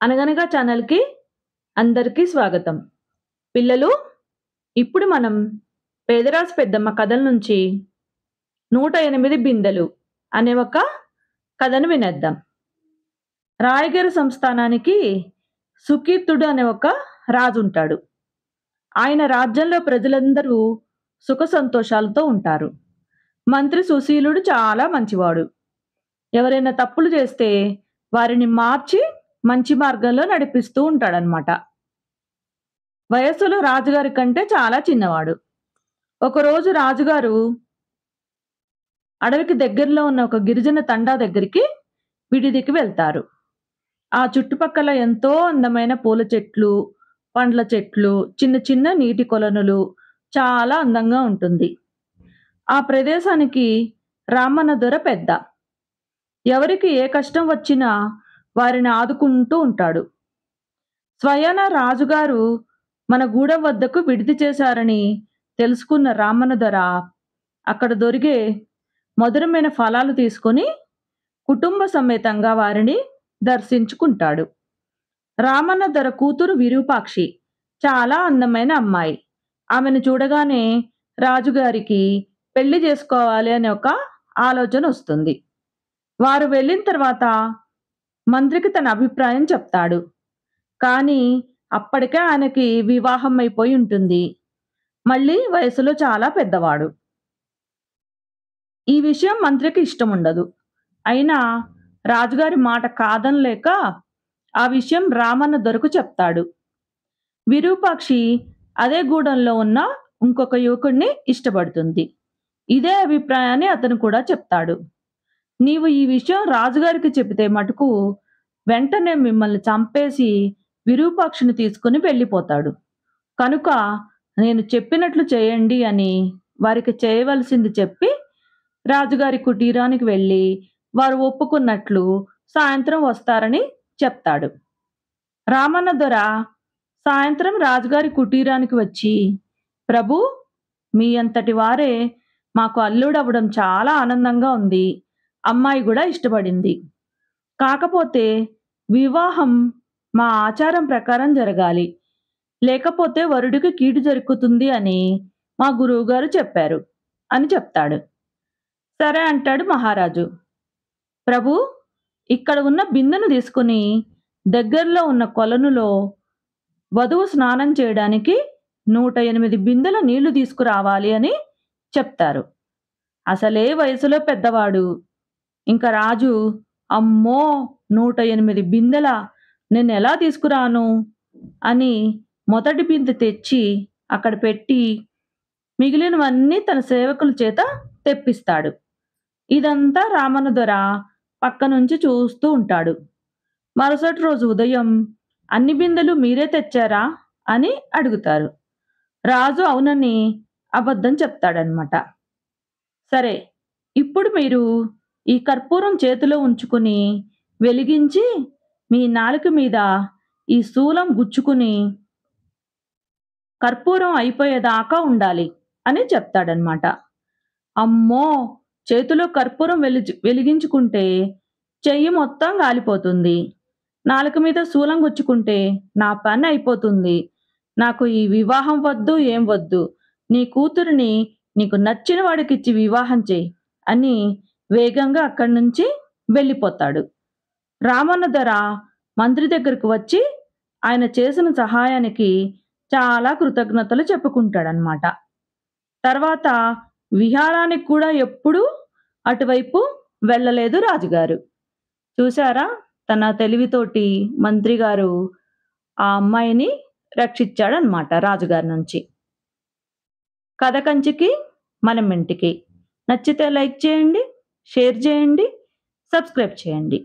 అనగనగా ఛానల్‌కి అందరికీ స్వాగతం. పిల్లలు, ఇప్పుడు మనం పేదరాశి పెద్దమ్మ కథల నుంచి 108 బిందెలు అనే ఒక కథను వినేద్దాం. రాయగిరి సంస్థానానికి సుకీర్తుడు అనే ఒక రాజుంటాడు. ఆయన రాజ్యంలో ప్రజలందరూ సుఖ సంతోషాలతో ఉంటారు. మంత్రి సుశీలుడు చాలా మంచివాడు. ఎవరైనా తప్పులు చేస్తే వారిని మార్చి మంచి మార్గంలో నడిపిస్తూ ఉంటాడనమాట. వయస్సులో రాజుగారి కంటే చాలా చిన్నవాడు. ఒకరోజు రాజుగారు అడవికి దగ్గరలో ఉన్న ఒక గిరిజన తండా దగ్గరికి విడిదికి వెళ్తారు. ఆ చుట్టుపక్కల ఎంతో అందమైన పూల చెట్లు, పండ్ల చెట్లు, చిన్న చిన్న నీటి కొలనులు చాలా అందంగా ఉంటుంది. ఆ ప్రదేశానికి రామన్న దొర పెద్ద. ఎవరికి ఏ కష్టం వచ్చినా వారిని ఆదుకుంటూ ఉంటాడు. స్వయాన రాజుగారు మన గూడెం వద్దకు విడిది చేశారని తెలుసుకున్న రామన్న దొర అక్కడ దొరికే మధురమైన ఫలాలు తీసుకొని కుటుంబ సమేతంగా వారిని దర్శించుకుంటాడు. రామన్న దొర కూతురు విరూపాక్షి చాలా అందమైన అమ్మాయి. ఆమెను చూడగానే రాజుగారికి పెళ్లి చేసుకోవాలి అనే ఒక ఆలోచన వస్తుంది. వారు వెళ్ళిన తర్వాత మంత్రికి తన అభిప్రాయం చెప్తాడు. కానీ అప్పటికే ఆయనకి వివాహం అయిపోయి ఉంటుంది. మళ్ళీ వయసులో చాలా పెద్దవాడు. ఈ విషయం మంత్రికి ఇష్టముండదు. అయినా రాజుగారి మాట కాదనలేక ఆ విషయం రామన్న దొరకు చెప్తాడు. విరూపాక్షి అదే గూడెంలో ఉన్న ఇంకొక యువకుడిని ఇష్టపడుతుంది. ఇదే అభిప్రాయాన్ని అతను కూడా చెప్తాడు. నీవు ఈ విషయం రాజుగారికి చెబితే మటుకు వెంటనే మిమ్మల్ని చంపేసి విరూపాక్షిని తీసుకుని వెళ్ళిపోతాడు. కనుక నేను చెప్పినట్లు చేయండి అని వారికి చేయవలసింది చెప్పి రాజుగారి కుటీరానికి వెళ్ళి వారు ఒప్పుకున్నట్లు సాయంత్రం వస్తారని చెప్తాడు. రామన్న దొర సాయంత్రం రాజుగారి కుటీరానికి వచ్చి, ప్రభు, మీ అంతటి వారే మాకు అల్లుడవ్వడం చాలా ఆనందంగా ఉంది. అమ్మాయి కూడా ఇష్టపడింది. కాకపోతే వివాహం మా ఆచారం ప్రకారం జరగాలి. లేకపోతే వరుడికి కీడు జరుగుతుంది అని మా గురువుగారు చెప్పారు అని చెప్తాడు. సరే అంటాడు మహారాజు. ప్రభు, ఇక్కడ ఉన్న బిందెను తీసుకుని దగ్గరలో ఉన్న కొలనులో వధువు స్నానం చేయడానికి 108 బిందెల నీళ్లు తీసుకురావాలి అని చెప్తారు. అసలే వయసులో పెద్దవాడు. ఇంకా రాజు, అమ్మో, 108 బిందెల నేనెలా తీసుకురాను అని మొదటి బిందె తెచ్చి అక్కడ పెట్టి మిగిలినవన్నీ తన సేవకుల చేత తెప్పిస్తాడు. ఇదంతా రామన్న దొర పక్క నుంచి చూస్తూ ఉంటాడు. మరుసటి రోజు ఉదయం అన్ని బిందెలు మీరే తెచ్చారా అని అడుగుతారు. రాజు అవునని అబద్ధం చెప్తాడనమాట. సరే, ఇప్పుడు మీరు ఈ కర్పూరం చేతిలో ఉంచుకుని వెలిగించి మీ నాలుక మీద ఈ శూలం గుచ్చుకుని కర్పూరం అయిపోయేదాకా ఉండాలి అని చెప్తాడనమాట. అమ్మో, చేతిలో కర్పూరం వెలిగించుకుంటే చెయ్యి మొత్తం గాలిపోతుంది. నాలుక మీద శూలం గుచ్చుకుంటే నా పని అయిపోతుంది. నాకు ఈ వివాహం వద్దు, ఏం వద్దు. నీ కూతురిని నీకు నచ్చిన వాడికిచ్చి వివాహం చేయి అని వేగంగా అక్కడి నుంచి వెళ్ళిపోతాడు. రామన్న దొర మంత్రి దగ్గరకు వచ్చి ఆయన చేసిన సహాయానికి చాలా కృతజ్ఞతలు చెప్పుకుంటాడనమాట. తర్వాత విహారానికి కూడా ఎప్పుడూ అటువైపు వెళ్ళలేదు రాజుగారు. చూసారా, తన తెలివితోటి మంత్రి గారు ఆ అమ్మాయిని రక్షించాడనమాట రాజుగారి నుంచి. కథ కంచికి మనం ఇంటికి. నచ్చితే లైక్ చేయండి, షేర్ చేయండి, సబ్స్క్రైబ్ చేయండి.